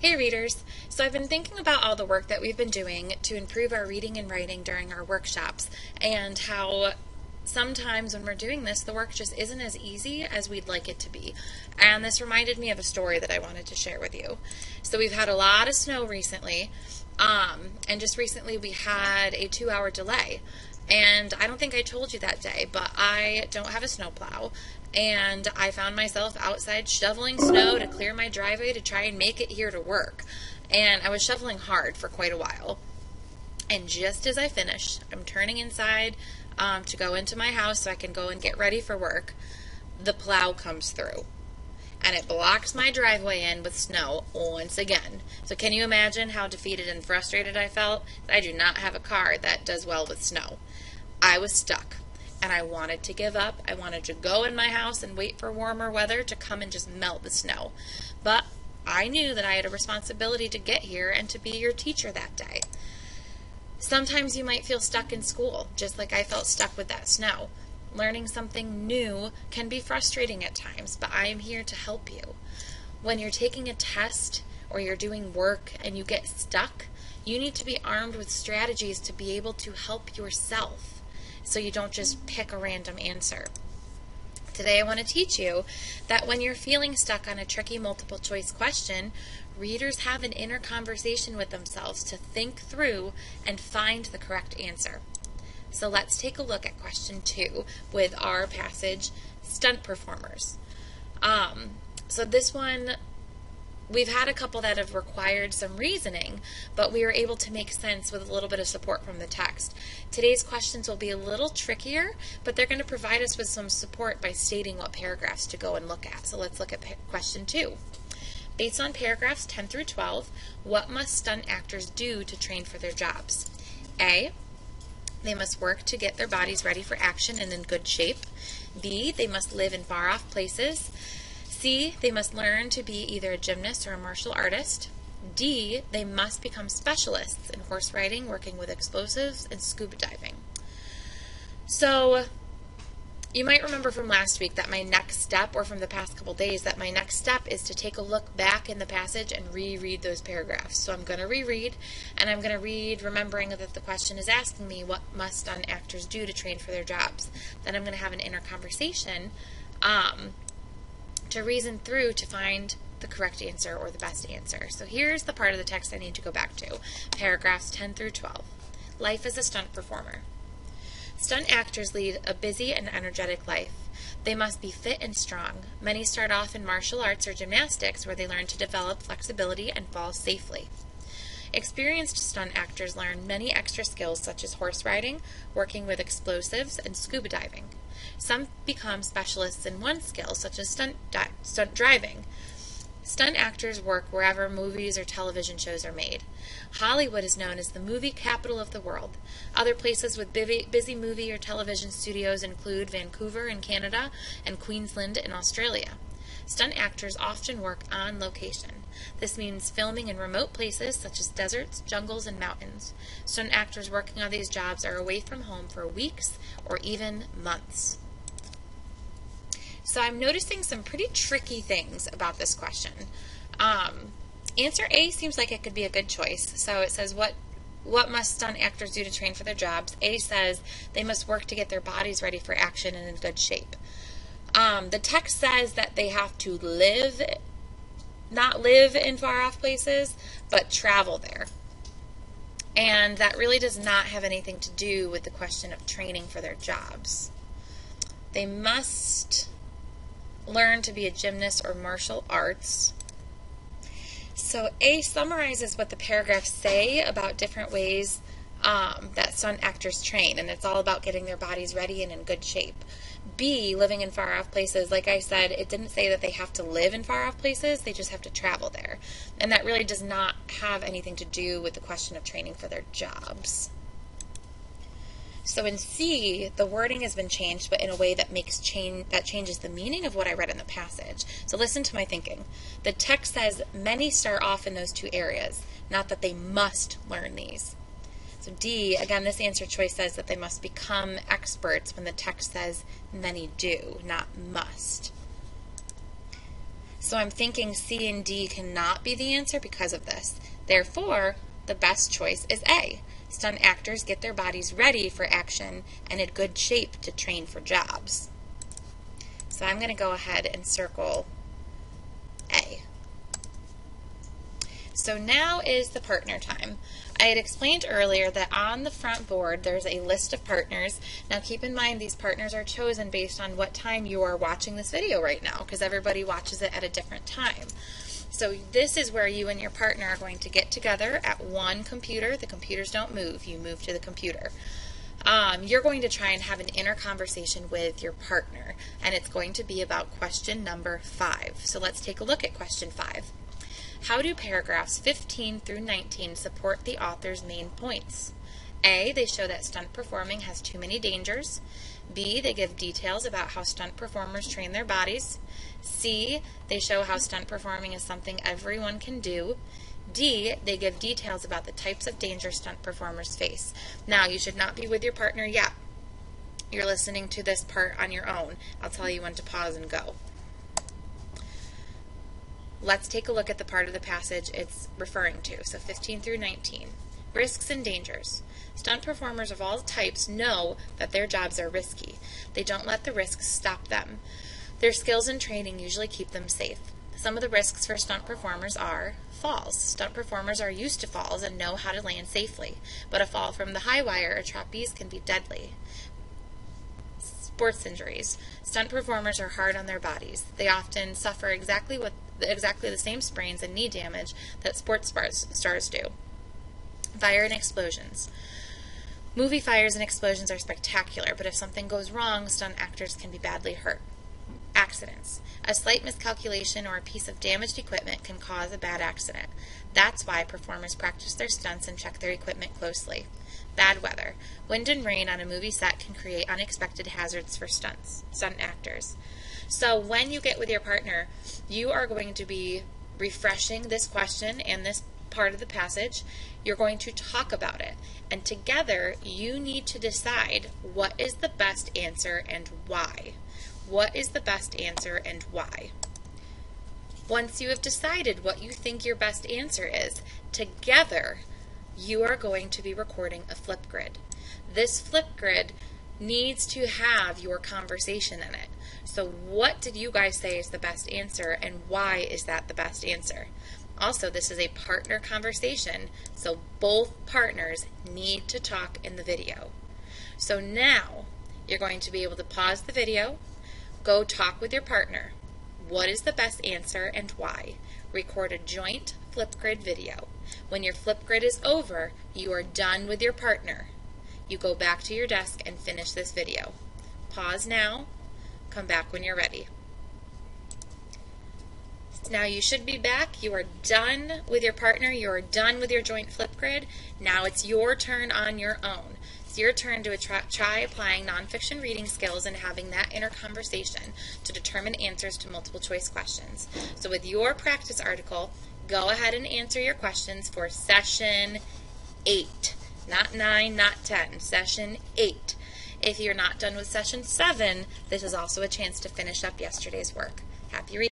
Hey readers! So I've been thinking about all the work that we've been doing to improve our reading and writing during our workshops, and how sometimes when we're doing this, the work just isn't as easy as we'd like it to be. And this reminded me of a story that I wanted to share with you. So we've had a lot of snow recently, and just recently we had a 2-hour delay. And I don't think I told you that day, but I don't have a snowplow. And I found myself outside shoveling snow to clear my driveway to try and make it here to work. And I was shoveling hard for quite a while. And just as I finish, I'm turning inside to go into my house so I can go and get ready for work. The plow comes through. And it blocks my driveway in with snow once again. So can you imagine how defeated and frustrated I felt? I do not have a car that does well with snow. I was stuck. And I wanted to give up. I wanted to go in my house and wait for warmer weather to come and just melt the snow. But I knew that I had a responsibility to get here and to be your teacher that day. Sometimes you might feel stuck in school, just like I felt stuck with that snow. Learning something new can be frustrating at times, but I am here to help you. When you're taking a test or you're doing work and you get stuck, you need to be armed with strategies to be able to help yourself, so you don't just pick a random answer. Today I want to teach you that when you're feeling stuck on a tricky multiple choice question, readers have an inner conversation with themselves to think through and find the correct answer. So let's take a look at question 2 with our passage, stunt performers. So this one, we've had a couple that have required some reasoning, but we were able to make sense with a little bit of support from the text. Today's questions will be a little trickier, but they're going to provide us with some support by stating what paragraphs to go and look at. So let's look at question 2. Based on paragraphs 10 through 12, what must stunt actors do to train for their jobs? A, they must work to get their bodies ready for action and in good shape. B, they must live in far-off places. C, they must learn to be either a gymnast or a martial artist. D, they must become specialists in horse riding, working with explosives, and scuba diving. So, you might remember from last week that my next step, or from the past couple days, that my next step is to take a look back in the passage and reread those paragraphs. So I'm going to reread, and I'm going to read remembering that the question is asking me what must stunt actors do to train for their jobs. Then I'm going to have an inner conversation to reason through to find the correct answer or the best answer. So here's the part of the text I need to go back to. Paragraphs 10 through 12. Life as a stunt performer. Stunt actors lead a busy and energetic life. They must be fit and strong. Many start off in martial arts or gymnastics where they learn to develop flexibility and fall safely. Experienced stunt actors learn many extra skills such as horse riding, working with explosives, and scuba diving. Some become specialists in one skill, such as stunt driving. Stunt actors work wherever movies or television shows are made. Hollywood is known as the movie capital of the world. Other places with busy movie or television studios include Vancouver in Canada and Queensland in Australia. Stunt actors often work on location. This means filming in remote places such as deserts, jungles, and mountains. Stunt actors working on these jobs are away from home for weeks or even months. So I'm noticing some pretty tricky things about this question. Answer A seems like it could be a good choice. So it says, what must stunt actors do to train for their jobs? A says they must work to get their bodies ready for action and in good shape. The text says that they have to not live in far-off places, but travel there. And that really does not have anything to do with the question of training for their jobs. They must learn to be a gymnast or martial arts. So A summarizes what the paragraphs say about different ways that stunt actors train, and it's all about getting their bodies ready and in good shape. B, living in far-off places, like I said, it didn't say that they have to live in far-off places, they just have to travel there. And that really does not have anything to do with the question of training for their jobs. So in C, the wording has been changed, but in a way that changes the meaning of what I read in the passage. So listen to my thinking. The text says many start off in those two areas, not that they must learn these. So D, again, this answer choice says that they must become experts when the text says many do, not must. So I'm thinking C and D cannot be the answer because of this. Therefore, the best choice is A. Stunt actors get their bodies ready for action and in good shape to train for jobs. So I'm going to go ahead and circle A. So now is the partner time. I had explained earlier that on the front board there's a list of partners. Now keep in mind these partners are chosen based on what time you are watching this video right now, because everybody watches it at a different time. So this is where you and your partner are going to get together at one computer. The computers don't move. You move to the computer. You're going to try and have an inner conversation with your partner, and it's going to be about question number 5. So let's take a look at question 5. How do paragraphs 15 through 19 support the author's main points? A, they show that stunt performing has too many dangers. B, they give details about how stunt performers train their bodies. C, they show how stunt performing is something everyone can do. D, they give details about the types of danger stunt performers face. Now, you should not be with your partner yet. You're listening to this part on your own. I'll tell you when to pause and go. Let's take a look at the part of the passage it's referring to. So 15 through 19. Risks and dangers. Stunt performers of all types know that their jobs are risky. They don't let the risks stop them. Their skills and training usually keep them safe. Some of the risks for stunt performers are falls. Stunt performers are used to falls and know how to land safely, but a fall from the high wire or trapeze can be deadly. Sports injuries. Stunt performers are hard on their bodies. They often suffer exactly the same sprains and knee damage that sports stars do. Fire and explosions. Movie fires and explosions are spectacular, but if something goes wrong, stunt actors can be badly hurt. Accidents. A slight miscalculation or a piece of damaged equipment can cause a bad accident. That's why performers practice their stunts and check their equipment closely. Bad weather. Wind and rain on a movie set can create unexpected hazards for stunt actors. So when you get with your partner, you are going to be refreshing this question and this part of the passage. You're going to talk about it. And together, you need to decide what is the best answer and why. What is the best answer and why? Once you have decided what you think your best answer is, together, you are going to be recording a Flipgrid. This Flipgrid needs to have your conversation in it. So what did you guys say is the best answer, and why is that the best answer? Also, this is a partner conversation, so both partners need to talk in the video. So now, you're going to be able to pause the video, go talk with your partner. What is the best answer and why? Record a joint Flipgrid video. When your Flipgrid is over, you are done with your partner. You go back to your desk and finish this video. Pause now. Come back when you're ready. Now you should be back. You are done with your partner. You are done with your joint Flipgrid. Now it's your turn on your own. It's your turn to try applying nonfiction reading skills and having that inner conversation to determine answers to multiple choice questions. So with your practice article, go ahead and answer your questions for session 8. Not 9, not 10. Session 8. If you're not done with session 7, this is also a chance to finish up yesterday's work. Happy reading.